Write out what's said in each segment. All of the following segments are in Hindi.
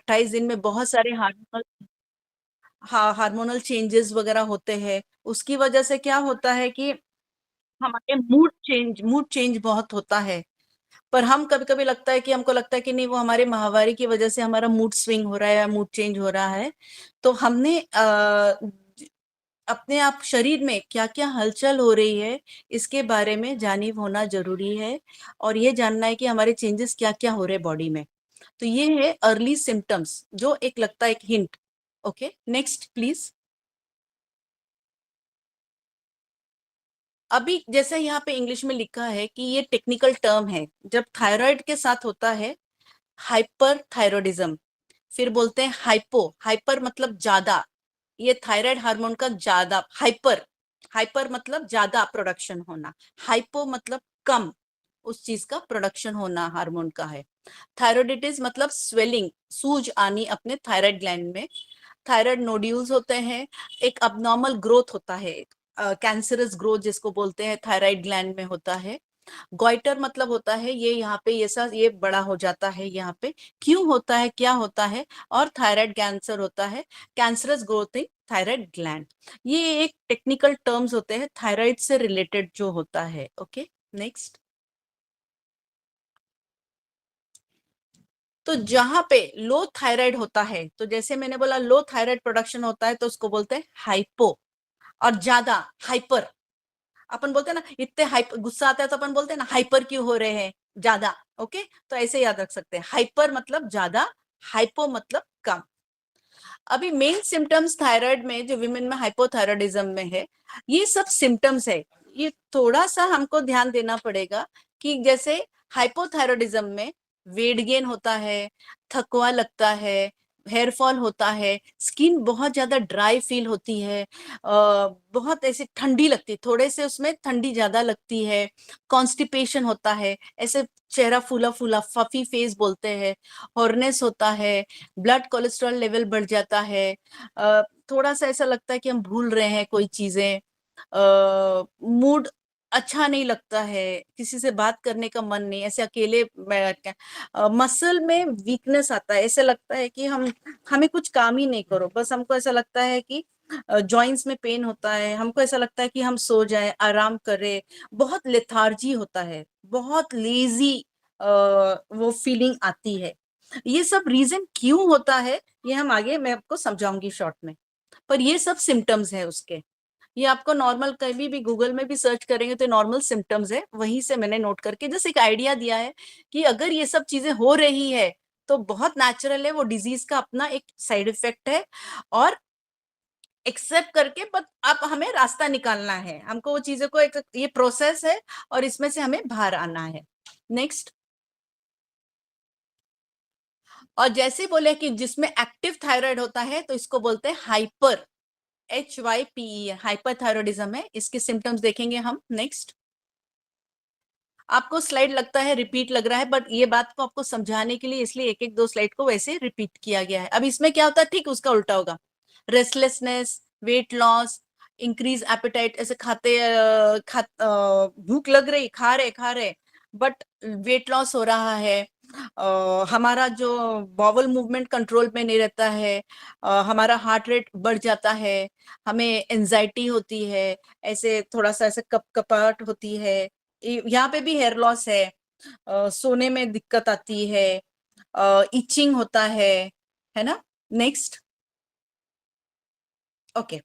28 दिन में बहुत सारे हार्मोनल चेंजेस वगैरह होते हैं। उसकी वजह से क्या होता है कि हमारे मूड चेंज बहुत होता है। पर हम कभी कभी लगता है कि हमको लगता है कि नहीं, वो हमारे माहवारी की वजह से हमारा मूड स्विंग हो रहा है या मूड चेंज हो रहा है। तो हमने अपने आप शरीर में क्या क्या हलचल हो रही है इसके बारे में जानिब होना जरूरी है, और ये जानना है कि हमारे चेंजेस क्या क्या हो रहे हैं बॉडी में। तो ये है अर्ली सिम्टम्स, जो एक लगता है एक हिंट। Okay, next please. अभी जैसे यहाँ पे इंग्लिश में लिखा है कि ये टेक्निकल टर्म है, जब थायराइड के साथ होता है हाइपर थायरॉयडिज्म, फिर बोलते हैं हाइपो, हाइपर मतलब ज्यादा, ये थायराइड हार्मोन का ज्यादा, हाइपर, हाइपर मतलब ज्यादा प्रोडक्शन होना, हाइपो मतलब कम, उस चीज का प्रोडक्शन होना हार्मोन का है। थायरोइडिटिस मतलब स्वेलिंग, सूज आनी अपने थायराइड ग्लैंड में। थायराइड नोड्यूल्स होते हैं, एक अबनॉर्मल ग्रोथ होता है, कैंसरस ग्रोथ जिसको बोलते हैं, थायराइड ग्लैंड में होता है। गॉइटर मतलब होता है ये यहाँ पे ये सा ये बड़ा हो जाता है यहाँ पे, क्यों होता है, क्या होता है, और थायराइड कैंसर होता है, cancerous growth in thyroid gland. ये एक टेक्निकल टर्म्स होते हैं थायराइड से रिलेटेड जो होता है। Okay, next. तो जहां पे लो थायराइड होता है, तो जैसे मैंने बोला लो थायराइड प्रोडक्शन होता है तो उसको बोलते हैं हाइपो, और ज्यादा हाइपर। अपन बोलते हैं ना इतने हाइप गुस्सा आता है तो अपन बोलते हैं ना हाइपर क्यों हो रहे हैं, ज्यादा। ओके, तो ऐसे याद रख सकते हैं, हाइपर मतलब ज्यादा, हाइपो मतलब कम। अभी मेन सिम्टम्स थायराइड में जो विमेन में हाइपोथायराइडिज्म में है, ये सब सिम्टम्स है। ये थोड़ा सा हमको ध्यान देना पड़ेगा कि जैसे हाइपोथायराइडिज्म में वेट गेन होता है, थकवा लगता है, हेयर फॉल होता है, स्किन बहुत ज्यादा ड्राई फील होती है, बहुत ऐसे ठंडी लगती है, थोड़े से उसमें ठंडी ज्यादा लगती है, कॉन्स्टिपेशन होता है, ऐसे चेहरा फूला फूला फफी फेस बोलते हैं, हॉर्नेस होता है, ब्लड कोलेस्ट्रॉल लेवल बढ़ जाता है, थोड़ा सा ऐसा लगता है कि हम भूल रहे हैं कोई चीजें, मूड अच्छा नहीं लगता है, किसी से बात करने का मन नहीं, ऐसे अकेले मसल में वीकनेस आता है, ऐसे लगता है कि हमें कुछ काम ही नहीं करो, बस हमको ऐसा लगता है कि जॉइंट्स में पेन होता है, हमको ऐसा लगता है कि हम सो जाएं, आराम करें, बहुत लेथार्जी होता है, बहुत लेजी वो फीलिंग आती है। ये सब रीजन क्यों होता है ये हम आगे मैं आपको समझाऊंगी शॉर्ट में, पर ये सब सिम्टम्स है उसके। ये आपको नॉर्मल कभी भी गूगल में भी सर्च करेंगे तो नॉर्मल सिम्टम्स है, वहीं से मैंने नोट करके जस्ट एक आइडिया दिया है कि अगर ये सब चीजें हो रही है तो बहुत नेचुरल है, वो डिजीज का अपना एक साइड इफेक्ट है, और एक्सेप्ट करके बस अब हमें रास्ता निकालना है, हमको वो चीजों को एक ये प्रोसेस है और इसमें से हमें बाहर आना है। नेक्स्ट। और जैसे बोले कि जिसमें एक्टिव थायराइड होता है तो इसको बोलते हैं हाइपर, HYPE, हाइपर थायरॉयडिज्म है, इसके सिम्टम्स देखेंगे हम। नेक्स्ट। आपको स्लाइड लगता है रिपीट लग रहा है, बट ये बात को आपको समझाने के लिए इसलिए एक एक दो स्लाइड को वैसे रिपीट किया गया है। अब इसमें क्या होता है, ठीक उसका उल्टा होगा, restlessness, weight loss, increase appetite, ऐसे भूख लग रही, खा रहे बट वेट लॉस हो रहा है, हमारा जो बॉवल मूवमेंट कंट्रोल में नहीं रहता है, हमारा हार्ट रेट बढ़ जाता है, हमें एंजाइटी होती है, ऐसे थोड़ा सा ऐसे कप कपाट होती है, यहाँ पे भी हेयर लॉस है, सोने में दिक्कत आती है, इचिंग होता है ना। नेक्स्ट। ओके।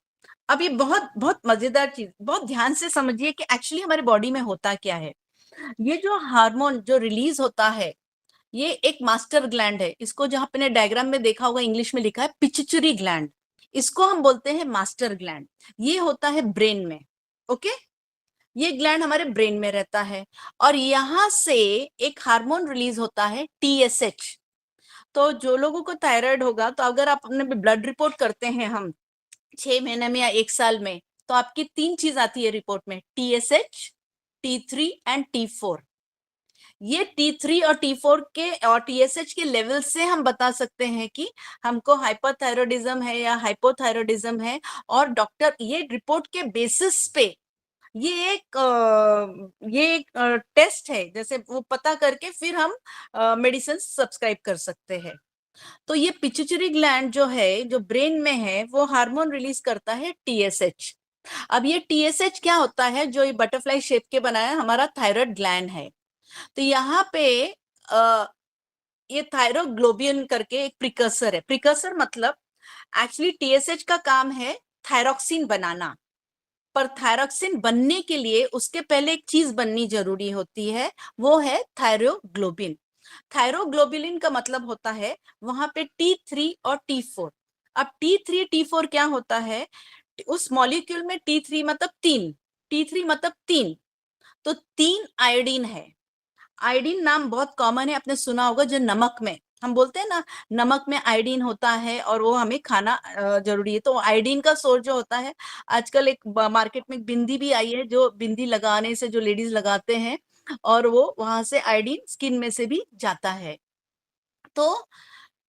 अब ये बहुत बहुत मजेदार चीज, बहुत ध्यान से समझिए कि एक्चुअली हमारे बॉडी में होता क्या है। ये जो हार्मोन जो रिलीज होता है, ये एक मास्टर ग्लैंड है, इसको जहां आपने डायग्राम में देखा होगा इंग्लिश में लिखा है पिट्यूटरी ग्लैंड, इसको हम बोलते हैं मास्टर ग्लैंड। ये होता है ब्रेन में। ओके, ये ग्लैंड हमारे ब्रेन में रहता है, और यहां से एक हार्मोन रिलीज होता है TSH। तो जो लोगों को थायराइड होगा, तो अगर आप अपने ब्लड रिपोर्ट करते हैं हम 6 महीने में या 1 साल में, तो आपकी 3 चीज आती है रिपोर्ट में, TSH, T3 एंड T4। ये T3 और T4 के और TSH के लेवल से हम बता सकते हैं कि हमको हाइपरथायरॉयडिज्म है या हाइपोथायरॉयडिज्म है, और डॉक्टर ये रिपोर्ट के बेसिस पे ये एक टेस्ट है, जैसे वो पता करके फिर हम मेडिसिन सब्सक्राइब कर सकते हैं। तो ये पिट्यूटरी ग्लैंड जो है, जो ब्रेन में है, वो हार्मोन रिलीज करता है टीएसएच। अब ये टीएसएच क्या होता है, जो ये बटरफ्लाई शेप के बनाया हमारा थायराइड ग्लैंड है। तो यहाँ पे ये थायरोग्लोबिन करके एक प्रिकर्सर है। प्रिकर्सर मतलब एक्चुअली टीएसएच का काम है थायरोक्सिन बनाना, पर थायरोक्सिन बनने के लिए उसके पहले एक चीज बननी जरूरी होती है, वो है थायरोग्लोबिन। थायरोग्लोबुलिन का मतलब होता है वहां पे T3 और T4। अब T3 T4 क्या होता है, उस मॉलिक्यूल में T3 मतलब तीन, T3 मतलब तीन, तो तीन आयोडीन है। आयोडीन नाम बहुत कॉमन है, आपने सुना होगा, जो नमक में हम बोलते हैं ना, नमक में आयोडीन होता है और वो हमें खाना जरूरी है। तो आयोडीन का सोर्स जो होता है, आजकल एक मार्केट में एक बिंदी भी आई है, जो बिंदी लगाने से जो लेडीज लगाते हैं, और वो वहां से आयोडीन स्किन में से भी जाता है। तो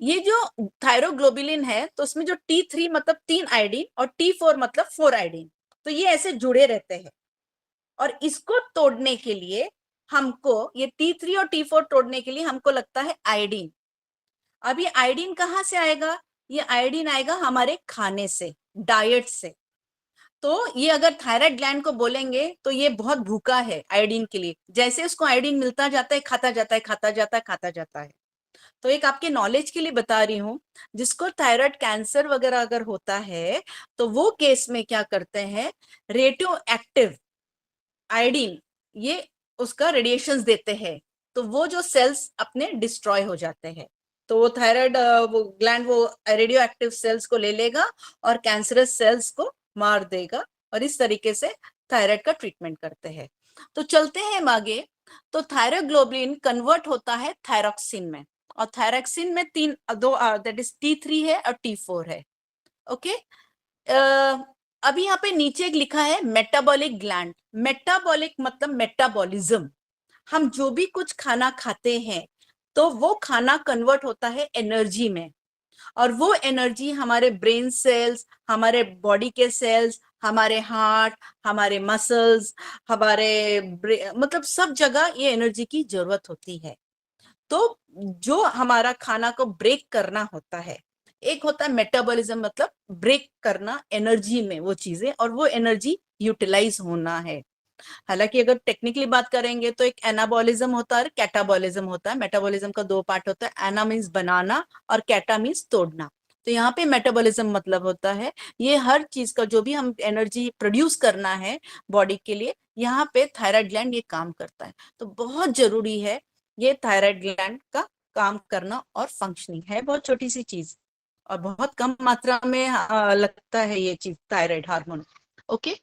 ये जो थायरोग्लोबुलिन है, तो उसमें जो T3 मतलब तीन आयोडीन और T4 मतलब फोर आयोडीन, तो ये ऐसे जुड़े रहते हैं। और इसको तोड़ने के लिए हमको, ये T3 और T4 तोड़ने के लिए हमको लगता है आयोडीन। अब ये आयोडीन कहाँ से आएगा, ये आयोडीन आएगा हमारे खाने से, डाइट से। तो ये अगर थायराइड ग्लैंड को बोलेंगे तो ये बहुत भूखा है आयोडीन के लिए, जैसे उसको आयोडीन मिलता जाता है, खाता जाता है, खाता जाता है, खाता जाता है। तो एक आपके नॉलेज के लिए बता रही हूँ, जिसको थायराइड कैंसर वगैरह अगर होता है, तो वो केस में क्या करते हैं, रेडियो एक्टिव आयोडीन, ये उसका रेडिएशंस देते हैं, तो वो जो सेल्स अपने डिस्ट्रॉय हो जाते हैं। तो वो थायराइड वो ग्लैंड वो रेडियो एक्टिव सेल्स को ले लेगा और कैंसरस सेल्स को मार देगा, और इस तरीके से थायराइड का ट्रीटमेंट करते हैं। तो चलते हैं आगे। तो थायरोग्लोबुलिन कन्वर्ट होता है थायरोक्सिन में, और थायरोक्सिन में तीन दो दैट इज T3 है और T4 है। ओके। अभी यहाँ पे नीचे एक लिखा है मेटाबॉलिक ग्लैंड। मेटाबॉलिक मतलब मेटाबॉलिज्म, हम जो भी कुछ खाना खाते हैं तो वो खाना कन्वर्ट होता है एनर्जी में, और वो एनर्जी हमारे ब्रेन सेल्स, हमारे बॉडी के सेल्स, हमारे हार्ट, हमारे मसल्स, हमारे मतलब सब जगह ये एनर्जी की जरूरत होती है। तो जो हमारा खाना को ब्रेक करना होता है, एक होता है मेटाबॉलिज्म मतलब ब्रेक करना एनर्जी में वो चीजें, और वो एनर्जी यूटिलाइज होना है। हालांकि अगर टेक्निकली बात करेंगे तो एक एनाबॉलिज्म होता है और कैटाबॉलिज्म होता है। मेटाबॉलिज्म का दो पार्ट होता है, एना मीन्स बनाना और कैटा मीन्स तोड़ना। तो यहाँ पे मेटाबॉलिज्म मतलब होता है ये हर चीज का जो भी हम एनर्जी प्रोड्यूस करना है बॉडी के लिए, यहाँ पे थायराइड ग्लैंड ये काम करता है। तो बहुत जरूरी है ये थायराइड ग्लैंड का काम करना, और फंक्शनिंग है बहुत छोटी सी चीज, और बहुत कम मात्रा में लगता है ये चीज, थायराइड हार्मोन। ओके,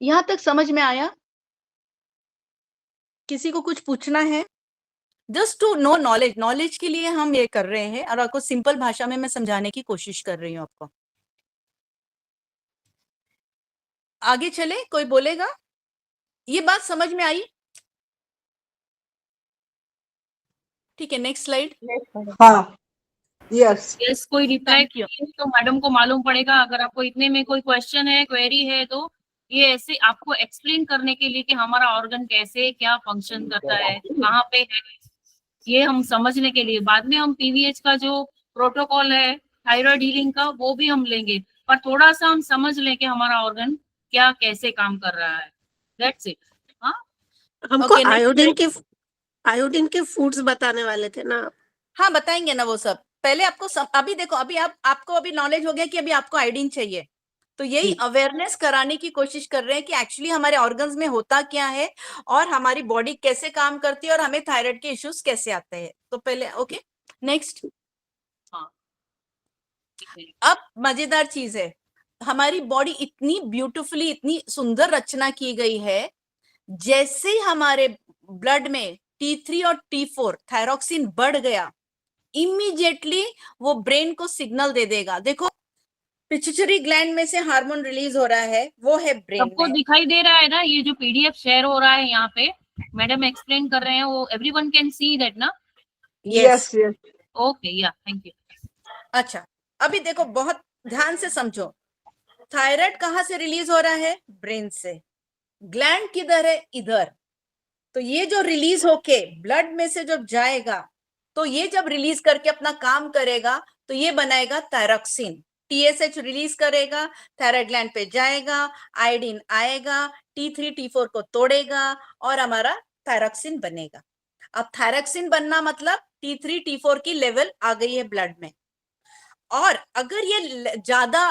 यहाँ तक समझ में आया? किसी को कुछ पूछना है? Just to know knowledge, knowledge के लिए हम ये कर रहे हैं, और आपको सिंपल भाषा में मैं समझाने की कोशिश कर रही हूँ आपको। आगे चले, कोई बोलेगा? ये बात समझ में आई? ठीक है, नेक्स्ट स्लाइड। हाँ, यस। यस, कोई रिप्लाई थैंक यू। तो मैडम को मालूम पड़ेगा। अगर आपको इतने में कोई क्वेश्चन है, क्वेरी है, तो ये ऐसे आपको एक्सप्लेन करने के लिए कि हमारा ऑर्गन कैसे क्या फंक्शन करता है, कहाँ पे है, ये हम समझने के लिए बाद में हम पीवीएच का जो प्रोटोकॉल है थायराइड हीलिंग का वो भी हम लेंगे, पर थोड़ा सा हम समझ लें कि हमारा ऑर्गन क्या कैसे काम कर रहा है। That's it. हाँ, हमको ओके, नेक्स्ट। आयोडीन के फूड्स बताने वाले थे ना आप? हाँ, बताएंगे ना वो सब। पहले आपको अभी देखो, अभी आपको अभी नॉलेज हो गया कि अभी आपको आयोडीन चाहिए, तो यही अवेयरनेस कराने की कोशिश कर रहे हैं कि एक्चुअली हमारे ऑर्गन्स में होता क्या है, और हमारी बॉडी कैसे काम करती है, और हमें थायराइड के इश्यूज कैसे आते हैं। तो पहले ओके, नेक्स्ट। हाँ, अब मजेदार चीज है, हमारी बॉडी इतनी ब्यूटीफुली, इतनी सुंदर रचना की गई है, जैसे ही हमारे ब्लड में T3 और T4 थायरोक्सिन बढ़ गया, इमीडिएटली वो ब्रेन को सिग्नल दे देगा। देखो, पिट्यूटरी ग्लैंड में से हार्मोन रिलीज हो रहा है, वो है ब्रेन सबको में। दिखाई दे रहा है ना, ये जो पीडीएफ शेयर हो रहा है यहाँ पे मैडम एक्सप्लेन कर रहे हैं, वो एवरीवन कैन सी दैट ना? यस। यस। ओके, या थैंक यू। अच्छा, अभी देखो, बहुत ध्यान से समझो। थायराइड कहाँ से रिलीज हो रहा है? ब्रेन से। ग्लैंड किधर है? इधर। तो ये जो रिलीज होके ब्लड में से जब जाएगा, तो ये जब रिलीज करके अपना काम करेगा तो ये बनाएगा थायरॉक्सिन। टीएसएच रिलीज करेगा, थायराइड ग्लैंड पे जाएगा, आयोडीन आएगा, T3 T4 को तोड़ेगा और हमारा थायरॉक्सिन बनेगा। अब थायरॉक्सिन बनना मतलब T3 T4 की लेवल आ गई है ब्लड में, और अगर ये ज्यादा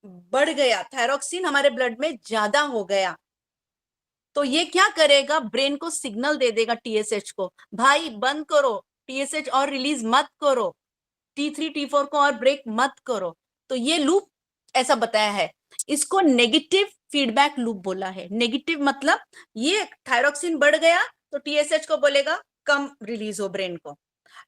बढ़ गया, थायरॉक्सिन हमारे ब्लड में ज्यादा हो गया, तो ये क्या करेगा, ब्रेन को सिग्नल दे देगा टीएसएच को, भाई बंद करो, टीएसएच और रिलीज मत करो, T3 T4 को और ब्रेक मत करो। तो ये लूप ऐसा बताया है, इसको नेगेटिव फीडबैक लूप बोला है। नेगेटिव मतलब ये थायरॉक्सिन बढ़ गया तो टीएसएच को बोलेगा कम रिलीज हो ब्रेन को,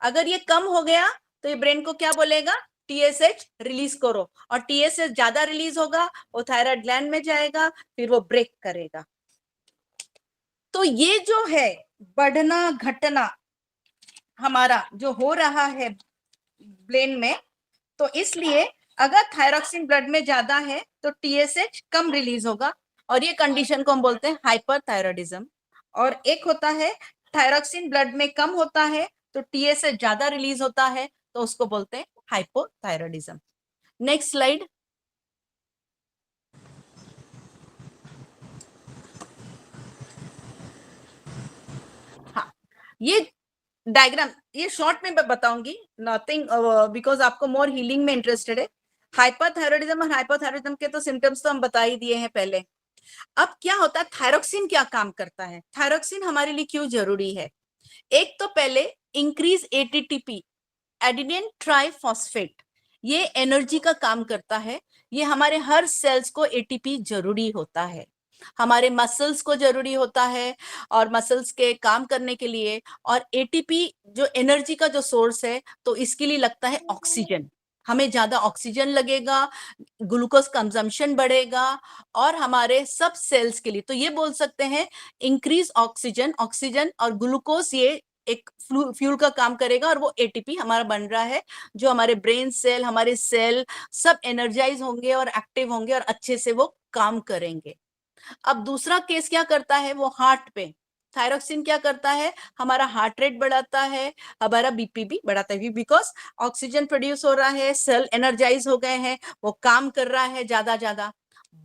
अगर ये कम हो गया तो ये ब्रेन को क्या बोलेगा, टीएसएच रिलीज करो, और टीएसएच ज्यादा रिलीज होगा, वो थायराइड ग्लैंड में जाएगा, फिर वो ब्रेक करेगा। तो ये जो है बढ़ना घटना हमारा जो हो रहा है ब्रेन में, तो इसलिए अगर थायरॉक्सिन ब्लड में ज्यादा है तो टीएसएच कम रिलीज होगा, और ये कंडीशन को हम बोलते हैं हाइपरथायरॉयडिज्म। और एक होता है थायरॉक्सिन ब्लड में कम होता है तो टीएसएच ज्यादा रिलीज होता है, तो उसको बोलते हैं हाइपोथायरॉयडिज्म। Next slide. हाँ, ये डायग्राम ये शॉर्ट में मैं बताऊंगी, नथिंग, बिकॉज आपको मोर हीलिंग में इंटरेस्टेड है। हाइपरथायरॉयडिज्म और हाइपोथायरॉयडिज्म के तो सिम्टम्स तो हम बता ही दिए हैं पहले। अब क्या होता है, थायरॉक्सिन क्या काम करता है, थायरॉक्सिन हमारे लिए क्यों जरूरी है। एक तो पहले इंक्रीज एटीपी, एडिनिन ट्राइफॉस्फेट, ये एनर्जी का काम करता है। ये हमारे हर सेल्स को एटीपी जरूरी होता है, हमारे मसल्स को जरूरी होता है और मसल्स के काम करने के लिए। और एटीपी जो एनर्जी का जो सोर्स है, तो इसके लिए लगता है ऑक्सीजन, हमें ज्यादा ऑक्सीजन लगेगा, ग्लूकोज कंजम्पशन बढ़ेगा, और हमारे सब सेल्स के लिए तो ये बोल सकते हैं इंक्रीज ऑक्सीजन, ऑक्सीजन और ग्लूकोज ये एक फ्यूल का काम करेगा, और वो एटीपी हमारा बन रहा है, जो हमारे ब्रेन सेल, हमारे सेल सब एनर्जाइज होंगे और एक्टिव होंगे और अच्छे से वो काम करेंगे। अब दूसरा केस क्या करता है, वो हार्ट पे थायरॉक्सिन क्या करता है, हमारा हार्ट रेट बढ़ाता है, हमारा बीपी भी बढ़ाता है, बिकॉज ऑक्सीजन प्रोड्यूस हो रहा है, सेल एनर्जाइज हो गए हैं, वो काम कर रहा है ज्यादा।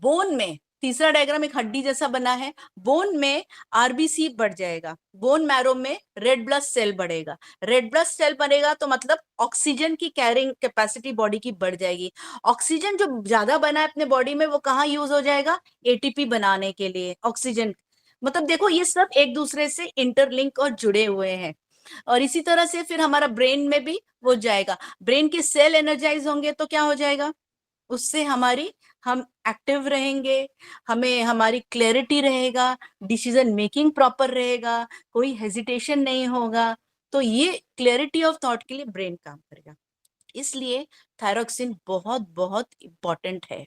बोन में तीसरा डायग्राम एक हड्डी जैसा बना है, बोन में आरबीसी बढ़ जाएगा, बोन मैरो में रेड ब्लड सेल बढ़ेगा, रेड ब्लड सेल बढ़ेगा तो मतलब ऑक्सीजन की कैरिंग कैपेसिटी बॉडी की बढ़ जाएगी। ऑक्सीजन जो ज्यादा बना है अपने बॉडी में, वो कहाँ यूज हो जाएगा, एटीपी बनाने के लिए। ऑक्सीजन मतलब देखो ये सब एक दूसरे से इंटरलिंक और जुड़े हुए हैं, और इसी तरह से फिर हमारा ब्रेन में भी वो जाएगा, ब्रेन के सेल एनर्जाइज होंगे तो क्या हो जाएगा, उससे हम एक्टिव रहेंगे, हमें हमारी क्लैरिटी रहेगा, डिसीजन मेकिंग प्रॉपर रहेगा, कोई हेजिटेशन नहीं होगा। तो ये क्लैरिटी ऑफ थॉट के लिए ब्रेन काम करेगा, इसलिए थायरॉक्सिन बहुत बहुत इंपॉर्टेंट है।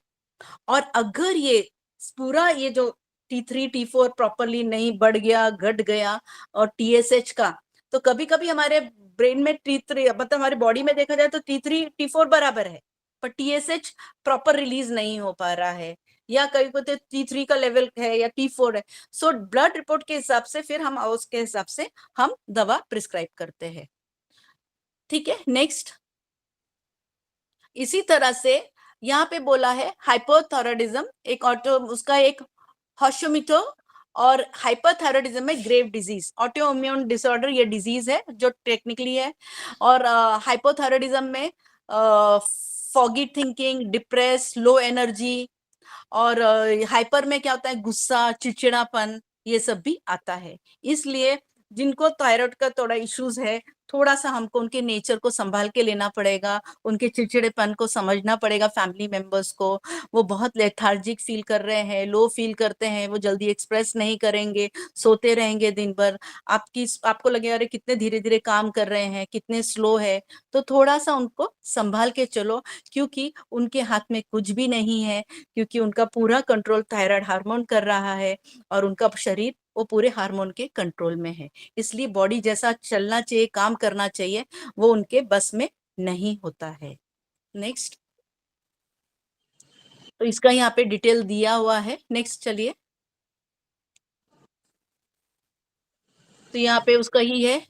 और अगर ये पूरा ये जो T3 T4 प्रॉपरली नहीं बढ़ गया, घट गया, और टीएसएच का, तो कभी कभी हमारे ब्रेन में T3 मतलब हमारी बॉडी में देखा जाए तो T3 T4 बराबर है, पर टीएसएच प्रॉपर रिलीज नहीं हो पा रहा है, या कहीं को तो T3 का लेवल है या T4 है। सो ब्लड रिपोर्ट के हिसाब से फिर हम उसके हिसाब से हम दवा प्रिस्क्राइब करते हैं। ठीक है, नेक्स्ट। इसी तरह से यहाँ पे बोला है हाइपोथायरॉयडिज्म, एक ऑटो उसका एक हॉशोमिटो, और हाइपरथायरॉयडिज्म में grave disease, auto immune disorder ये डिजीज है जो टेक्निकली है। और हाइपोथायरॉयडिज्म में foggy thinking, depress, low energy, और हाइपर में क्या होता है, गुस्सा, चिड़चिड़ापन, ये सब भी आता है। इसलिए जिनको थायराइड का थोड़ा इश्यूज है, थोड़ा सा हमको उनके नेचर को संभाल के लेना पड़ेगा, उनके चिड़चिड़ेपन को समझना पड़ेगा, फैमिली मेंबर्स को। वो बहुत लेथार्जिक फील कर रहे हैं, लो फील करते हैं, वो जल्दी एक्सप्रेस नहीं करेंगे, सोते रहेंगे दिन भर, आपको लगेगा अरे कितने धीरे धीरे काम कर रहे हैं, कितने स्लो है। तो थोड़ा सा उनको संभाल के चलो, क्योंकि उनके हाथ में कुछ भी नहीं है, क्योंकि उनका पूरा कंट्रोल थायराइड हार्मोन कर रहा है, और उनका शरीर वो पूरे हार्मोन के कंट्रोल में है। इसलिए बॉडी जैसा चलना चाहिए, काम करना चाहिए, वो उनके बस में नहीं होता है। नेक्स्ट। तो इसका यहाँ पे डिटेल दिया हुआ है। नेक्स्ट चलिए। तो यहाँ पे उसका ही है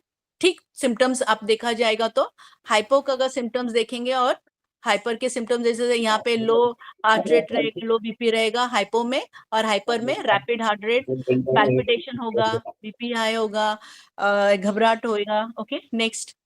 ठीक सिम्टम्स आप देखा जाएगा तो हाइपो का अगर सिम्टम्स देखेंगे और हाइपर के सिम्टम्स जैसे यहाँ पे लो हार्ट रेट रहेगा, लो बीपी रहेगा हाइपो में, और हाइपर में रैपिड हार्ट रेट, पैल्पिटेशन होगा, बीपी हाई होगा, घबराहट होगा। Okay, next.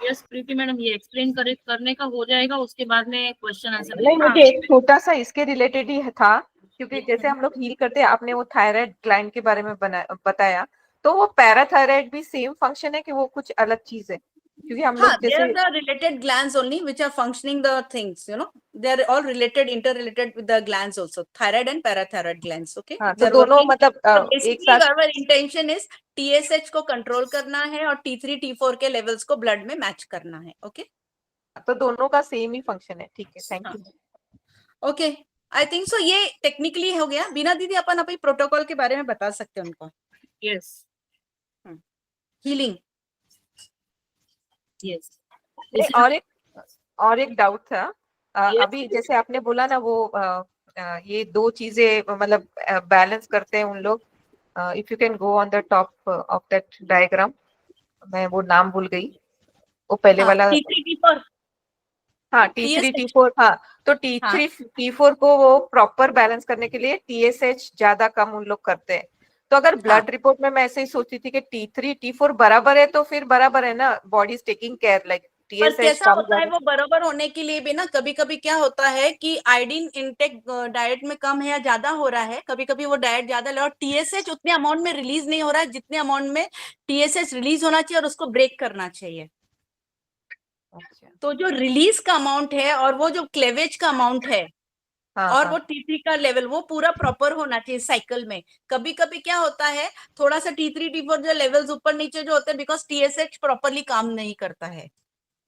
यस प्रीति मैडम, ये एक्सप्लेन करने का हो जाएगा, उसके बाद में क्वेश्चन आंसर। नहीं, मुझे एक छोटा सा इसके रिलेटेड ही था, क्योंकि जैसे हम लोग हील करते हैं, आपने वो थायराइड ग्लैंड के बारे में बताया, तो वो पैराथायराइड भी सेम फंक्शन है कि वो कुछ अलग चीज है? क्योंकि हम लोग They are जैसे the related glands only which are functioning the things, you know, they are all related, interrelated with the glands also, thyroid and parathyroid glands. Okay, हाँ, they तो are दोनों working. मतलब So एक basically साथ, our intention is TSH को कंट्रोल करना है और T3 T4 के लेवल्स को ब्लड में मैच करना है। ओके, तो दोनों का सेम ही फंक्शन है। ठीक है, thank you. Okay, I think so ये टेक्निकली हो गया। बीना दीदी अपन अभी प्रोटोकॉल के बारे में बता सकते हैं उनको। Yes healing. यस। और एक डाउट था। Yes. अभी जैसे आपने बोला ना, वो ये दो चीजें मतलब बैलेंस करते हैं उन लोग। If you can go on the top of that diagram, मैं वो नाम भूल गई, वो पहले वाला। T3 T4 हाँ, T3 T4। हाँ, तो T3 T4 को वो प्रॉपर बैलेंस करने के लिए TSH ज्यादा कम उन लोग करते हैं। तो अगर ब्लड रिपोर्ट में मैं ऐसे ही सोचती थी कि T3 T4 बराबर है, तो फिर बराबर है ना, body is taking care, like पर TSH कैसा कम होता है ज्यादा। वो बराबर होने के लिए भी ना, कभी कभी क्या होता है कि आयोडीन इनटेक डाइट में कम है या ज्यादा हो रहा है, कभी कभी वो डाइट ज्यादा ले और टीएसएच उतने अमाउंट में रिलीज नहीं हो रहा है जितने अमाउंट में टीएसएच रिलीज होना चाहिए और उसको ब्रेक करना चाहिए। अच्छा। तो जो रिलीज का अमाउंट है और वो जो क्लेवेज का अमाउंट है हाँ, और हाँ, वो T3 का लेवल वो पूरा प्रॉपर होना चाहिए साइकिल में। कभी कभी क्या होता है थोड़ा सा T3 T4 जो लेवल्स ऊपर नीचे जो होते हैं बिकॉज टीएसएच प्रॉपरली काम नहीं करता है,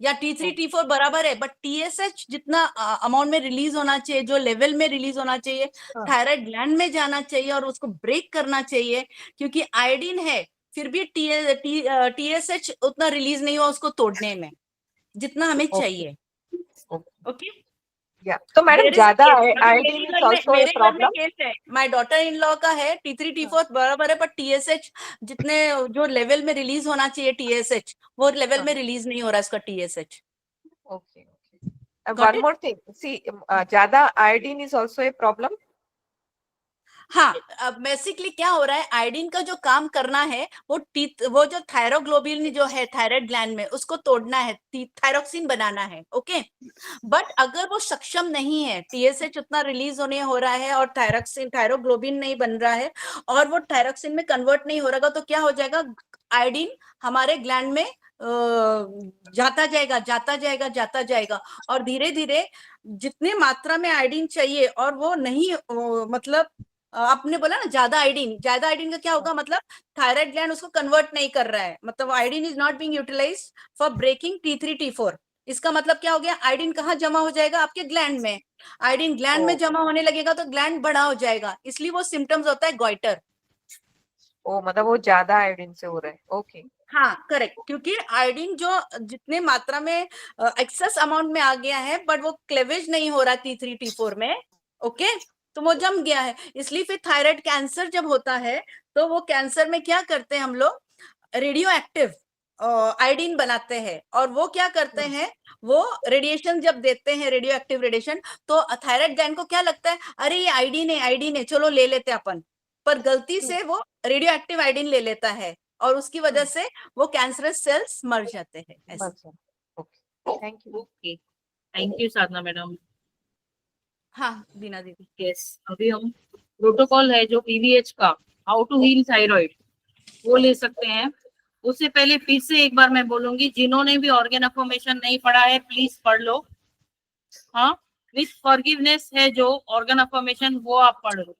या T3 T4 बराबर है बट TSH जितना अमाउंट में रिलीज होना चाहिए, जो लेवल में रिलीज होना चाहिए, हाँ। थायराइड ग्लैंड में जाना चाहिए और उसको ब्रेक करना चाहिए, क्योंकि आयोडीन है फिर भी TSH उतना रिलीज नहीं हुआ उसको तोड़ने में जितना हमें चाहिए। ओके, या तो मैडम ज्यादा आयोडीन इज आल्सो ए मेरे घर में प्रॉब्लम। केस है, माय डॉटर इन लॉ का है T3 T4 बराबर है, पर TSH जितने जो लेवल में रिलीज होना चाहिए TSH वो लेवल में रिलीज नहीं हो रहा है इसका TSH। Okay, Got one it? More thing, see, ज्यादा iodine is also a problem. हाँ, अब बेसिकली क्या हो रहा है आयोडीन का जो काम करना है वो जो थायरोग्लोबिन जो है थायराइड ग्लैंड में उसको तोड़ना है, थायरोक्सिन बनाना है। ओके, बट अगर वो सक्षम नहीं है, टीएसएच उतना रिलीज होने हो रहा है और थायरोग्लोबिन नहीं बन रहा है और वो थायरोक्सिन में कन्वर्ट नहीं हो रहा तो क्या हो जाएगा, आयोडीन हमारे ग्लैंड में जाता जाएगा और धीरे धीरे जितने मात्रा में आयोडीन चाहिए और वो नहीं मतलब आपने बोला ना ज्यादा आयोडीन का क्या होगा, मतलब थायराइड ग्लैंड उसको कन्वर्ट नहीं कर रहा है, मतलब iodine is not being utilised for breaking T3 T4। इसका मतलब क्या हो गया, आयोडीन कहाँ जमा हो जाएगा, आपके ग्लैंड में। आयोडीन ग्लैंड में जमा होने लगेगा तो ग्लैंड बड़ा हो जाएगा, इसलिए वो सिम्टम्स होता है गॉइटर। ओ, मतलब वो ज्यादा आयोडीन से हो रहा है। ओके, हाँ करेक्ट, क्योंकि आयोडीन जो जितने मात्रा में एक्सेस अमाउंट में आ गया है बट वो क्लेवेज नहीं हो रहा T3 T4 में। ओके, तो वो जम गया है, इसलिए फिर थायराइड कैंसर जब होता है तो वो कैंसर में क्या करते हैं हम लोग, रेडियो एक्टिव आयोडीन बनाते हैं और वो क्या करते हैं, वो रेडिएशन जब देते हैं रेडियो एक्टिव रेडिएशन तो थायराइड ग्लैंड को क्या लगता है, अरे ये आयोडीन है चलो ले लेते अपन, पर गलती से वो रेडियो एक्टिव आयोडीन ले लेता है और उसकी वजह से वो कैंसरस सेल्स मर जाते हैं ऐसे। बस। Okay, thank you. Okay, thank you Sadhana madam. हाँ बीना दीदी। यस, अभी हम प्रोटोकॉल है जो पीवीएच का, हाउ टू हील थायराइड, वो ले सकते हैं। उससे पहले फिर से एक बार मैं बोलूंगी, जिन्होंने भी ऑर्गन अफर्मेशन नहीं पढ़ा है प्लीज पढ़ लो। हाँ, विथ फॉरगिवनेस है जो ऑर्गन अफर्मेशन वो आप पढ़ लो,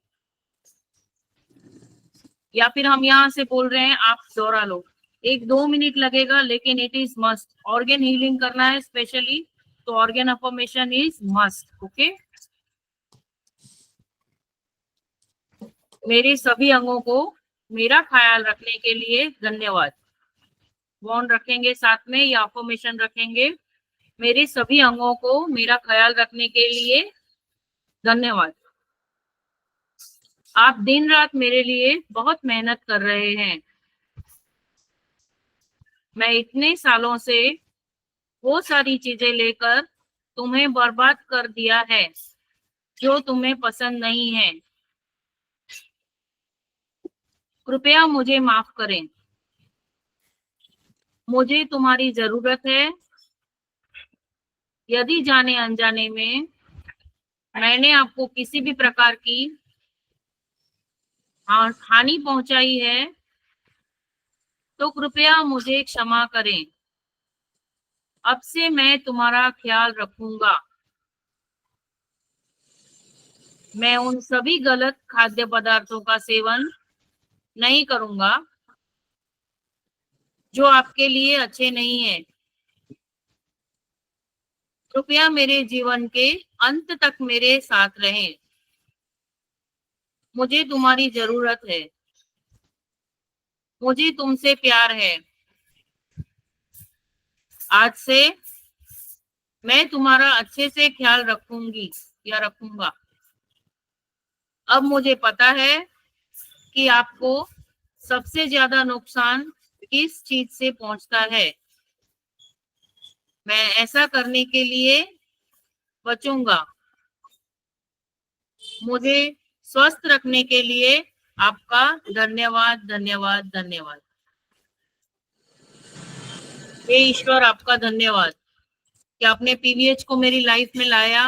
या फिर हम यहाँ से बोल रहे हैं आप दोहरा लो। 1-2 मिनट लगेगा लेकिन it is must. Organ healing करना है स्पेशली तो organ affirmation is must. Okay, मेरे सभी अंगों को मेरा ख्याल रखने के लिए धन्यवाद। बॉन्ड रखेंगे साथ में या अफर्मेशन रखेंगे, मेरे सभी अंगों को मेरा ख्याल रखने के लिए धन्यवाद। आप दिन रात मेरे लिए बहुत मेहनत कर रहे हैं। मैं इतने सालों से वो सारी चीजें लेकर तुम्हें बर्बाद कर दिया है जो तुम्हें पसंद नहीं है। कृपया मुझे माफ करें। मुझे तुम्हारी जरूरत है। यदि जाने अनजाने में मैंने आपको किसी भी प्रकार की हानि पहुंचाई है तो कृपया मुझे क्षमा करें। अब से मैं तुम्हारा ख्याल रखूंगा। मैं उन सभी गलत खाद्य पदार्थों का सेवन नहीं करूंगा जो आपके लिए अच्छे नहीं है। कृपया मेरे जीवन के अंत तक मेरे साथ रहें। मुझे तुम्हारी जरूरत है। मुझे तुमसे प्यार है। आज से मैं तुम्हारा अच्छे से ख्याल रखूंगी या रखूंगा। अब मुझे पता है कि आपको सबसे ज्यादा नुकसान किस चीज से पहुंचता है। मैं ऐसा करने के लिए बचूंगा। मुझे स्वस्थ रखने के लिए आपका धन्यवाद, धन्यवाद, धन्यवाद। हे ईश्वर, आपका धन्यवाद कि आपने पीवीएच को मेरी लाइफ में लाया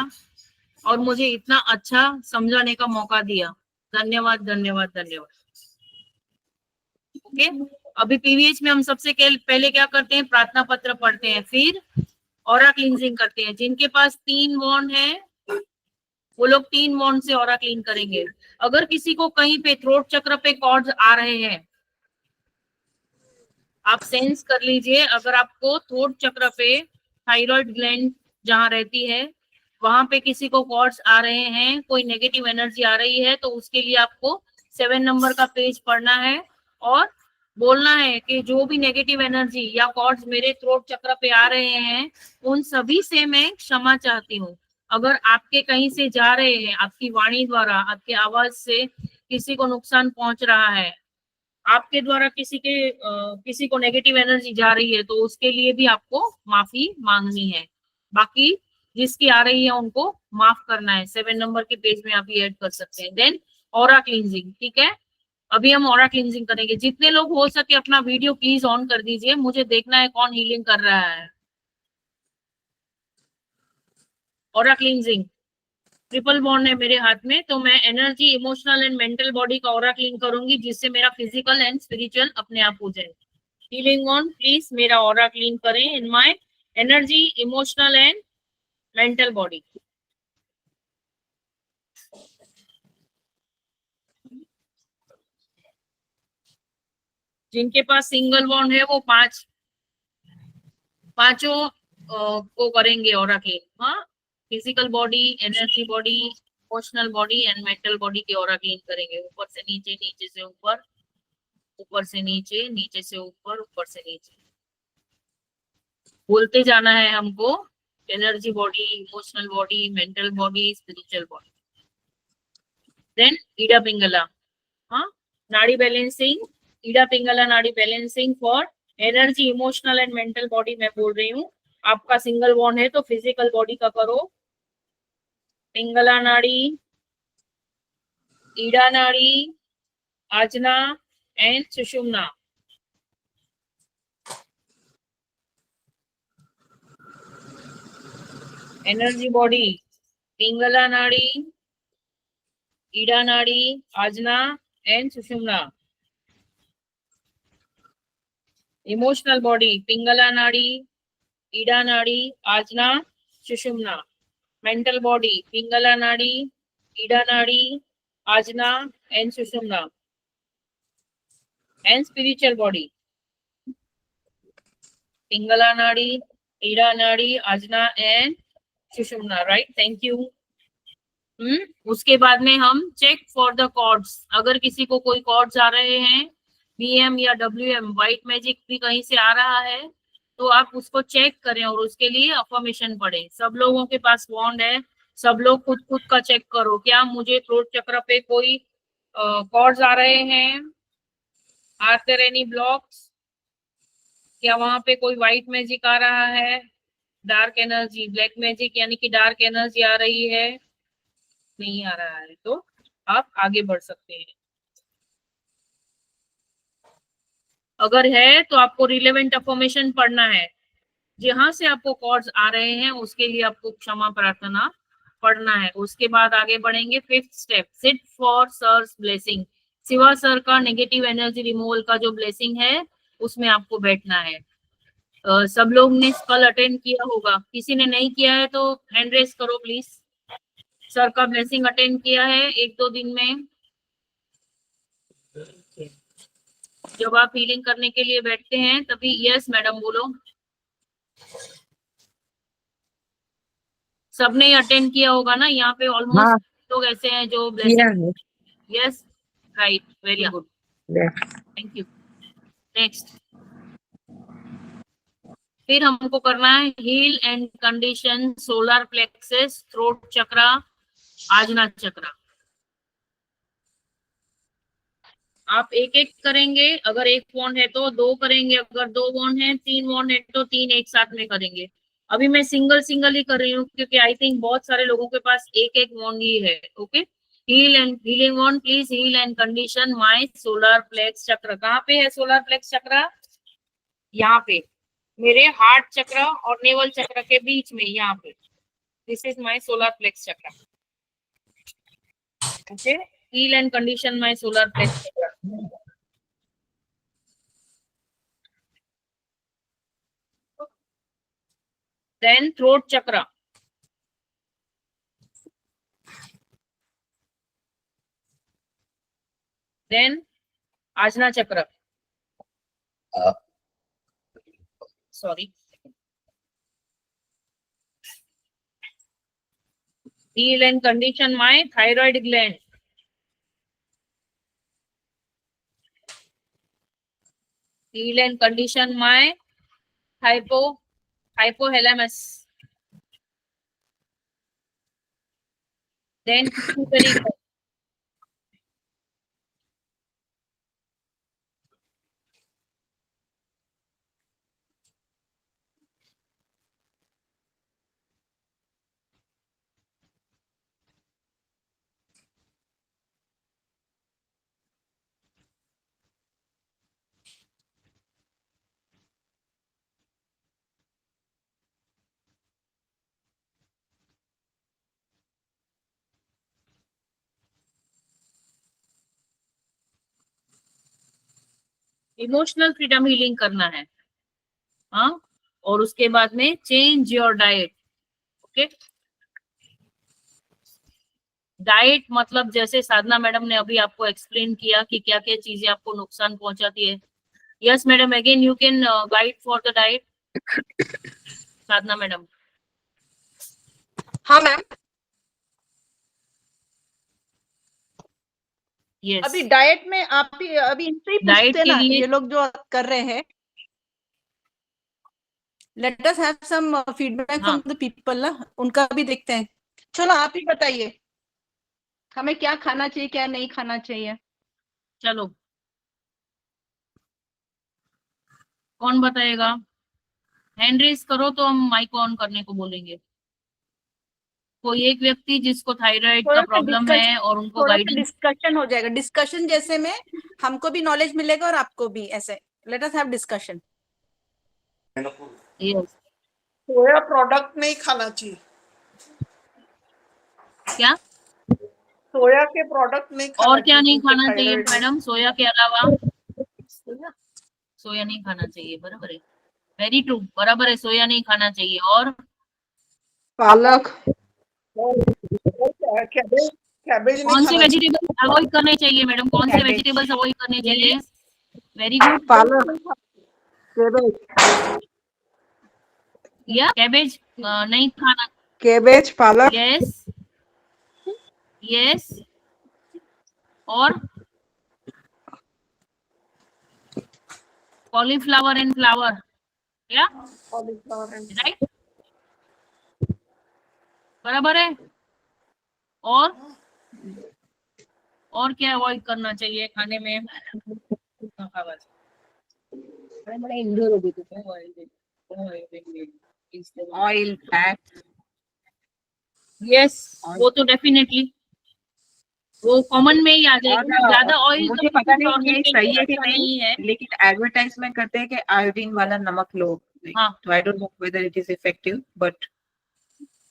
और मुझे इतना अच्छा समझाने का मौका दिया। धन्यवाद, धन्यवाद, धन्यवाद। ओके, अभी पीवीएच में हम सबसे पहले क्या करते हैं? प्रार्थना पत्र पढ़ते हैं, फिर ऑरा क्लींजिंग करते हैं। जिनके पास 3 वॉन्ड है वो लोग 3 वॉन्ड से ऑरा क्लीन करेंगे। अगर किसी को कहीं पे थ्रोट चक्र पे कॉर्ड्स आ रहे हैं, आप सेंस कर लीजिए। अगर आपको थ्रोट चक्र पे थायराइड ग्लैंड जहां रहती है वहां पे किसी को कॉर्ड्स आ रहे हैं, कोई नेगेटिव एनर्जी आ रही है, तो उसके लिए आपको 7 नंबर का पेज पढ़ना है और बोलना है कि जो भी नेगेटिव एनर्जी या कॉर्ड्स मेरे थ्रोट चक्र पे आ रहे हैं उन सभी से मैं क्षमा चाहती हूँ। अगर आपके कहीं से जा रहे हैं, आपकी वाणी द्वारा, आपकी आवाज से किसी को नुकसान पहुंच रहा है, आपके द्वारा किसी को नेगेटिव एनर्जी जा रही है, तो उसके लिए भी आपको माफी मांगनी है। बाकी जिसकी आ रही है उनको माफ करना है। 7 नंबर के पेज में आप ये ऐड कर सकते हैं। देन ऑरा क्लींजिंग, ठीक है। अभी हम ऑरा क्लींजिंग करेंगे। जितने लोग हो सके अपना वीडियो प्लीज ऑन कर दीजिए, मुझे देखना है कौन हीलिंग कर रहा है। ऑरा क्लींजिंग, ट्रिपल बॉन्ड है मेरे हाथ में, तो मैं energy, emotional and mental body का ऑरा क्लीन करूंगी जिससे मेरा फिजिकल एंड स्पिरिचुअल अपने आप हो जाए। हीलिंग ऑन, प्लीज मेरा ऑरा क्लीन करें in my energy, emotional and mental body. जिनके पास सिंगल बॉन्ड है वो पांचों को करेंगे ऑरा क्लीन। हाँ, physical body, energy body, emotional body and mental body के ऑरा क्लीन करेंगे। ऊपर से नीचे, नीचे से ऊपर, ऊपर से नीचे, नीचे से ऊपर, ऊपर से नीचे बोलते जाना है हमको। Energy body, emotional body, mental body, spiritual body. Then Ida Pingala, हाँ, nadi balancing, Ida Pingala nadi balancing for energy, emotional and mental body मैं बोल रही हूँ। आपका सिंगल बॉन्ड है तो फिजिकल बॉडी का करो। Pingala nadi, Ida nadi, Ajna and Sushumna. Energy body, Pingala nadi, Ida nadi, Ajna and Sushumna. Emotional body, Pingala nadi, Ida nadi, Ajna, Sushumna. Mental body, Pingala nadi, Ida nadi, Ajna and Sushumna. And spiritual body, Pingala nadi, Ida nadi, Ajna and Sushumna. Right, thank you. उसके बाद में हम चेक फॉर द कॉर्ड्स। अगर किसी को कोई कॉर्ड्स आ रहे हैं, बीएम या डब्ल्यूएम, व्हाइट मैजिक भी कहीं से आ रहा है, तो आप उसको चेक करें और उसके लिए अफर्मेशन पढ़ें। सब लोगों के पास बॉन्ड है, सब लोग खुद खुद का चेक करो। क्या मुझे थ्रोट चक्र पे कोई कॉर्ड्स आ रहे हैं, आर देयर एनी ब्लॉक्स, क्या वहां पे कोई व्हाइट मैजिक आ रहा है, डार्क एनर्जी, ब्लैक मैजिक यानी कि डार्क एनर्जी आ रही है, नहीं आ रहा है तो आप आगे बढ़ सकते हैं। अगर है तो आपको रिलेवेंट इंफॉर्मेशन पढ़ना है, जहां से आपको कॉर्ड्स आ रहे हैं उसके लिए आपको क्षमा प्रार्थना पढ़ना है। उसके बाद आगे बढ़ेंगे। Fifth step, sit for sir's blessing, Shiva sir का नेगेटिव एनर्जी रिमूवल का जो ब्लेसिंग है उसमें आपको बैठना है। सब लोग ने कल अटेंड किया होगा, किसी ने नहीं किया है तो हैंड रेस करो प्लीज। सर का ब्लेसिंग अटेंड किया है 1-2 दिन में। जब आप हीलिंग करने के लिए बैठते हैं तभी यस मैडम बोलो। सबने अटेंड किया होगा ना, यहाँ पे ऑलमोस्ट लोग ऐसे हैं जो blessing. Yes, right, very good, thank you. Next, फिर हमको करना है heal and condition solar plexus, throat chakra, Ajna chakra. आप एक एक करेंगे, अगर एक वॉन्ड है तो 2 करेंगे, अगर 2 वॉन्ड है, 3 वॉन्ड है तो 3 एक साथ में करेंगे। अभी मैं सिंगल सिंगल ही कर रही हूँ क्योंकि आई थिंक बहुत सारे लोगों के पास एक एक वॉन्ड ही है। Okay, heal and healing wand, please heal and condition my solar plexus chakra. कहाँ पे है सोलर प्लेक्स चक्र? यहाँ पे, मेरे हार्ट चक्र और नेवल चक्र के बीच में, यहाँ पे। This is my solar plexus chakra. Okay, heal and condition my solar plexus chakra. Then throat chakra. Then Ajna chakra. Sorry. Heal and condition my thyroid gland. Heal and condition my hypothalamus. Then pituitary gland. Emotional freedom healing करना है, हाँ। और उसके बाद में change your diet. Okay, diet मतलब जैसे साधना मैडम ने अभी आपको एक्सप्लेन किया कि क्या क्या चीजें आपको नुकसान पहुंचाती है। Yes madam, again you can guide for the diet. Sadhana madam. हाँ मैम, यस, अभी डाइट में आप ही अभी इनसे ही डाइट पूछते के ना, लिए ये लोग जो कर रहे हैं। Let us have some feedback हाँ, फ्रॉम द पीपल ना, उनका भी देखते हैं। चलो आप ही बताइए हमें क्या खाना चाहिए क्या नहीं खाना चाहिए। चलो कौन बताएगा? हैंड रेस करो तो हम माइक ऑन करने को बोलेंगे। कोई एक व्यक्ति जिसको थायराइड का प्रॉब्लम है और उनको थोड़ा सा गाइडेंस। डिस्कशन हो जाएगा, डिस्कशन जैसे में हमको भी नॉलेज मिलेगा और आपको भी, ऐसे late us have discussion. Yes, soya product नहीं खाना चाहिए, क्या सोया के प्रोडक्ट नहीं खाना और क्या चाहिए नहीं जिनके खाना चाहिए थायराइड है। मैडम? सोया के अलावा सोया नहीं खाना चाहिए, बराबर है, वेरी ट्रू, बराबर है, सोया नहीं खाना चाहिए। और पालक, कैबेज कैबेज नहीं कौन से खाना चाहिए। वेजिटेबल्स अवॉइड करने चाहिए मैडम? कौन से वेजिटेबल्स अवॉइड करने चाहिए? Very good. पालक, कैबेज, या कैबेज नहीं खाना। कैबेज, पालक, यस, यस। और कॉलीफ्लावर एंड फ्लावर, या राइट, बराबर है। और और क्या अवॉइड करना चाहिए खाने में? ऑयल फैट यस, वो तो डेफिनेटली वो कॉमन में ही आ जाएगा। और ज्यादा ऑयल मुझे पता नहीं ये सही है कि अच्छा नहीं, नहीं है। लेकिन एडवर्टाइजमेंट करते हैं कि आयोडीन वाला नमक लो। हाँ। तो I don't know whether it is effective, but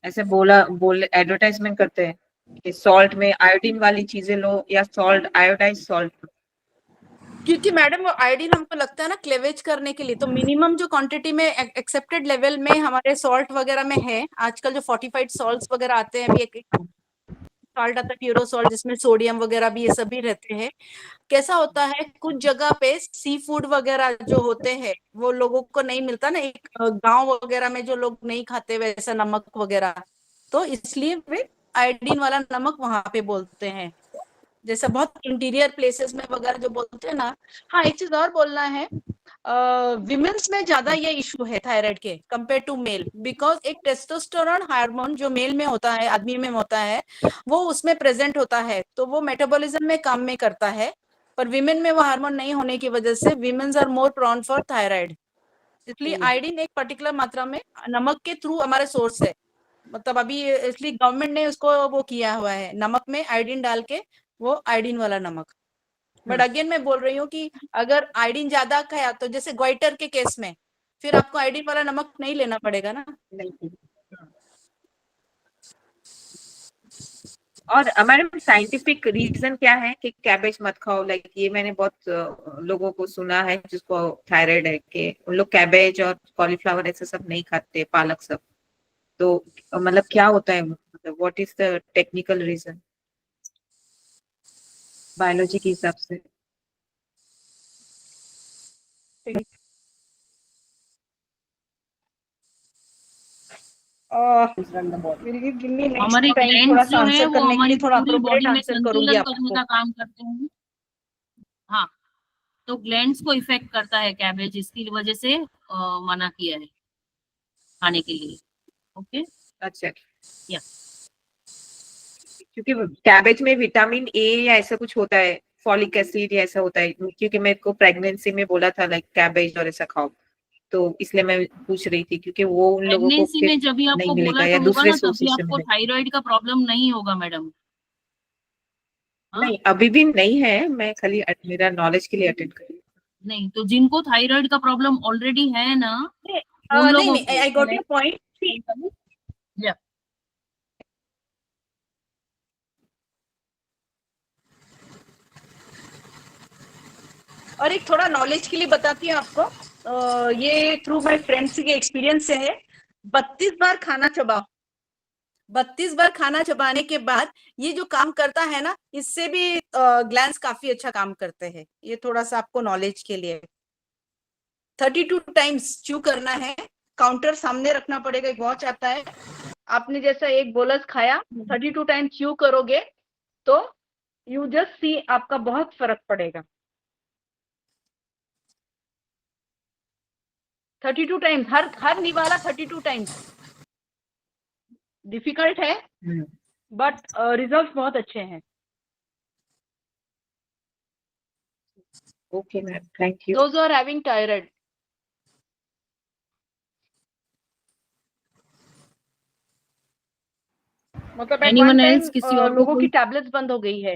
ऐसे बोल एडवर्टाइजमेंट करते हैं कि सॉल्ट में आयोडीन वाली चीजें लो या सॉल्ट आयोडाइज सॉल्ट। क्योंकि मैडम वो आयोडीन हमको लगता है ना क्लेवेज करने के लिए, तो मिनिमम जो क्वांटिटी में एक्सेप्टेड लेवल में हमारे सॉल्ट वगैरह में है। आजकल जो फोर्टिफाइड सॉल्ट्स वगैरह आते हैं, अभी एक सॉल्ट आता है प्यूरो सॉल्ट, जिसमें सोडियम वगैरह भी ये सभी रहते हैं। कैसा होता है कुछ जगह पे सी फूड वगैरह जो होते हैं वो लोगों को नहीं मिलता ना, एक गांव वगैरह में जो लोग नहीं खाते वैसा नमक वगैरह, तो इसलिए वे आयोडीन वाला नमक वहां पे बोलते हैं। जैसा बहुत इंटीरियर प्लेसेस में वगैरह जो बोलते हैं ना। हाँ, एक चीज और बोलना है, विमेन्स में ज्यादा ये इशू है थायराइड के कंपेयर टू मेल, बिकॉज एक टेस्टोस्टेरोन हार्मोन जो मेल में होता है, आदमी में होता है, वो उसमें प्रेजेंट होता है, तो वो मेटाबॉलिज्म में काम में करता है। पर विमेन में वो हार्मोन नहीं होने की वजह से womens are more prone for thyroid. इसलिए आयोडीन एक पर्टिकुलर मात्रा में नमक के थ्रू हमारे सोर्स है, मतलब अभी इसलिए गवर्नमेंट ने उसको वो किया हुआ है, नमक में आयोडीन डाल के, वो आयोडीन वाला नमक। बट अगेन मैं बोल रही हूँ कि अगर आयोडीन ज्यादा खाया तो जैसे ग्वाइटर के केस में फिर आपको आयोडीन वाला नमक नहीं लेना पड़ेगा ना। और मैडम साइंटिफिक रीजन क्या है कि कैबेज मत खाओ? लाइक ये मैंने बहुत लोगों को सुना है जिसको थायराइड है कि उन लोग कैबेज और कॉलीफ्लावर ऐसे सब नहीं खाते, पालक सब। तो मतलब क्या होता है, मतलब what is the technical reason biology के हिसाब से? हमारे टाइम ग्लैंड्स थोड़ा जो सा है आंसर वो करने के हमारी लिए थोड़ा पूरी अप्रोप्रिएट बॉडी में आंसर करूंगी संतुलन करने आपको। का काम करते हैं। हाँ, तो ग्लैंड्स को इफेक्ट करता है कैबेज, इसकी वजह से मना किया है खाने के लिए। ओके, अच्छा, या क्योंकि कैबेज में विटामिन ए या ऐसा कुछ होता है, फॉलिक एसिड या ऐसा होता है, क्योंकि मेरे को प्रेगनेंसी में बोला था लाइक कैबेज और ऐसा खाओ, तो इसलिए मैं पूछ रही थी क्योंकि वो उन लोगों को प्रेगनेंसी में जब भी नहीं आपको मिलेगा बोला या तो होगा दूसरे ना, तभी सोर्सेज से आपको मिलेगा। थायराइड का प्रॉब्लम नहीं होगा मैडम। हाँ? नहीं, अभी भी नहीं है, मैं खाली मेरा नॉलेज के लिए अटेंड कर रही नहीं, तो जिनको थायराइड का प्रॉब्लम ऑलरेडी है ना, उन नहीं लोगों नहीं, आई गॉट योर पॉइंट। को या और एक थोड़ा नॉलेज के लिए बताती हूँ आपको, ये थ्रू माय फ्रेंड्स के एक्सपीरियंस से है। 32 बार खाना चबाओ, 32 बार खाना चबाने के बाद ये जो काम करता है ना, इससे भी ग्लैंड्स काफी अच्छा काम करते हैं। ये थोड़ा सा आपको नॉलेज के लिए। 32 टाइम्स च्यू करना है, काउंटर सामने रखना पड़ेगा, एक वॉच आता है, आपने जैसा एक बोलस खाया 32 टाइम च्यू करोगे तो यू जस्ट सी आपका बहुत फर्क पड़ेगा। 32 टाइम्स, हर निवाला 32 टाइम्स। डिफिकल्ट है हूँ। बट रिजल्ट बहुत अच्छे हैं। Okay ma'am, thank you. Those are having thyroid. मतलब at Anyone one time, else? किसी और को लोगों की कोई? टैबलेट्स बंद हो गई है।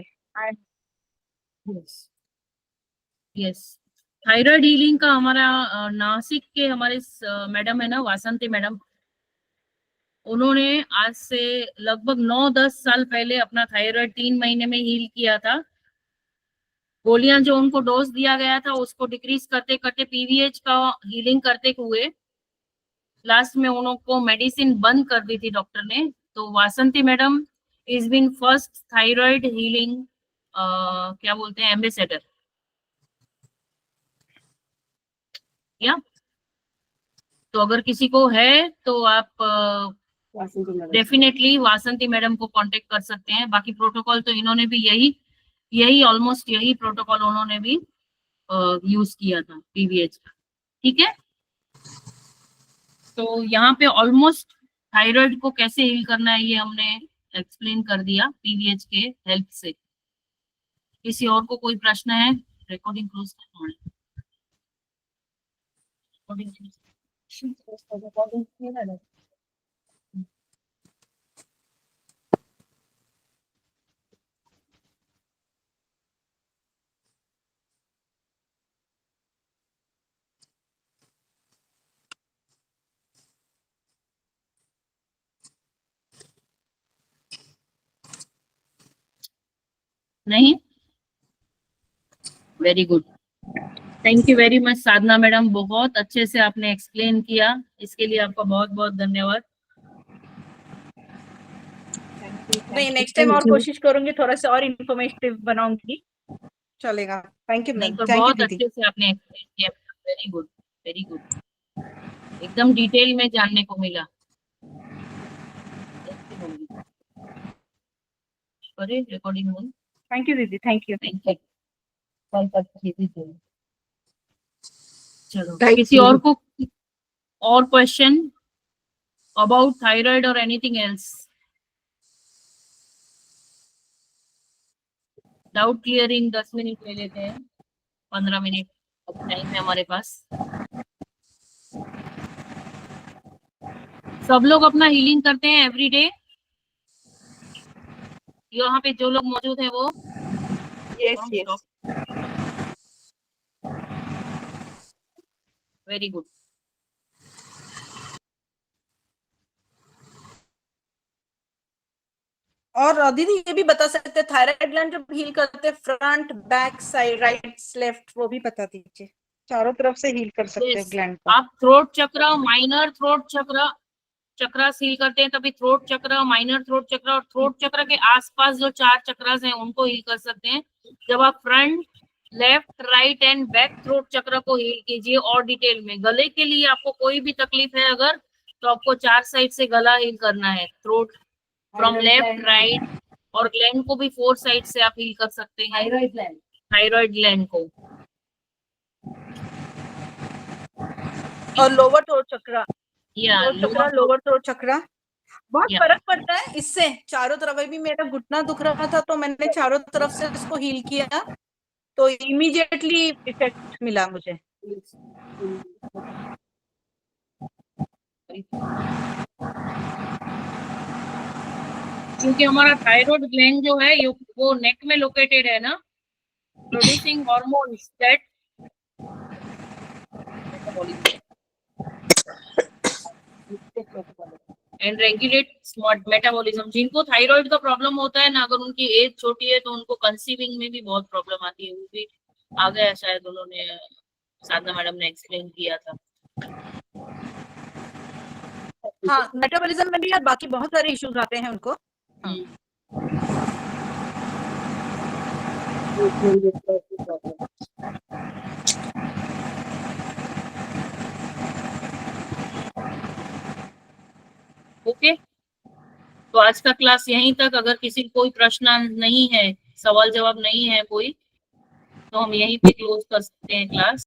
यस, थायराइड हीलिंग का हमारा नासिक के हमारे मैडम है ना, वासंती मैडम, उन्होंने आज से लगभग 9-10 साल पहले अपना थायराइड 3 महीने में हील किया था। गोलियां जो उनको डोज दिया गया था उसको डिक्रीज करते करते पीवीएच का हीलिंग करते हुए लास्ट में उनको मेडिसिन बंद कर दी थी डॉक्टर ने। तो Vasanti madam is been first thyroid healing क्या बोलते हैं, एम्बेसडर। या तो अगर किसी को है तो आप डेफिनेटली वासंती मैडम को कांटेक्ट कर सकते हैं। बाकी प्रोटोकॉल तो इन्होंने भी यही ऑलमोस्ट यही प्रोटोकॉल उन्होंने भी यूज किया था पीवीएच का। ठीक है, तो यहाँ पे ऑलमोस्ट थायराइड को कैसे हील करना है ये हमने एक्सप्लेन कर दिया पीवीएच के हेल्प से। किसी और को कोई प्रश्न है? रिकॉर्डिंग क्लोज करना है। नहीं, very good, thank you very much Sadhana madam, बहुत अच्छे से आपने एक्सप्लेन किया, इसके लिए आपका बहुत बहुत धन्यवाद। नहीं, नेक्स्ट टाइम और कोशिश करूंगी, थोड़ा सा और इन्फॉर्मेटिव बनाऊंगी। चलेगा। थैंक यू नहीं, मैम, पर थैंक यू बहुत दीदी। अच्छे से आपने एक्सप्लेन किया, वेरी गुड, वेरी गुड, एकदम डिटेल में जानने को मिला। अरे रिकॉर्डिंग हुई, थैंक यू दीदी, थैंक यू। Thank you. कल तक खेती चलो, Thank किसी you. और को और क्वेश्चन अबाउट थायराइड और anything else? Doubt clearing 10 minute ले लेते हैं, 15 मिनट टाइम है हमारे पास। सब लोग अपना हीलिंग करते हैं एवरीडे? यहाँ पे जो लोग मौजूद हैं वो? Yes yes. Very good. और दीदी ये भी बता सकते हैं थायराइड ग्लैंड जब हील करते हैं front back side right left, वो भी बता दीजिए। चारों तरफ से हील कर सकते हैं Yes, ग्लैंड को। आप थ्रोट चक्र, माइनर थ्रोट चक्र, चक्रास हील करते हैं तभी थ्रोट चक्र, माइनर थ्रोट चक्र और थ्रोट चक्र के आसपास जो 4 चक्रास हैं उनको हील कर सकते हैं। जब आप front, left, right and back throat चक्र को हील कीजिए और डिटेल में। गले के लिए आपको कोई भी तकलीफ है अगर, तो आपको 4 साइड से गला हील करना है, थ्रोट फ्रॉम लेफ्ट राइट, और ग्लैंड को भी 4 साइड से आप हील कर सकते हैं, थायराइड ग्लैंड को। और लोअर थ्रोट चक्रा, या लोअर थ्रोट चक्रा बहुत Yeah. फर्क पड़ता है इससे। चारों तरफ, अभी मेरा घुटना दुख रहा था तो मैंने चारों तरफ से इसको हील किया तो इमीडिएटली इफेक्ट मिला मुझे। क्योंकि हमारा थायराइड ग्लैंड जो है वो नेक में लोकेटेड है ना, producing hormones that and regulate smart metabolism. जिनको थायराइड का प्रॉब्लम होता है ना, अगर उनकी एज छोटी है तो उनको कंसीविंग में भी बहुत प्रॉब्लम आती है, वो भी आ गया शायद, उन्होंने साधना मैडम ने एक्सप्लेन किया था। हाँ, मेटाबॉलिज्म में भी यार बाकी बहुत सारे इश्यूज आते हैं उनको। ओके, तो आज का क्लास यहीं तक। अगर किसी को कोई प्रश्न नहीं है, सवाल जवाब नहीं है कोई, तो हम यहीं पे क्लोज कर सकते हैं क्लास।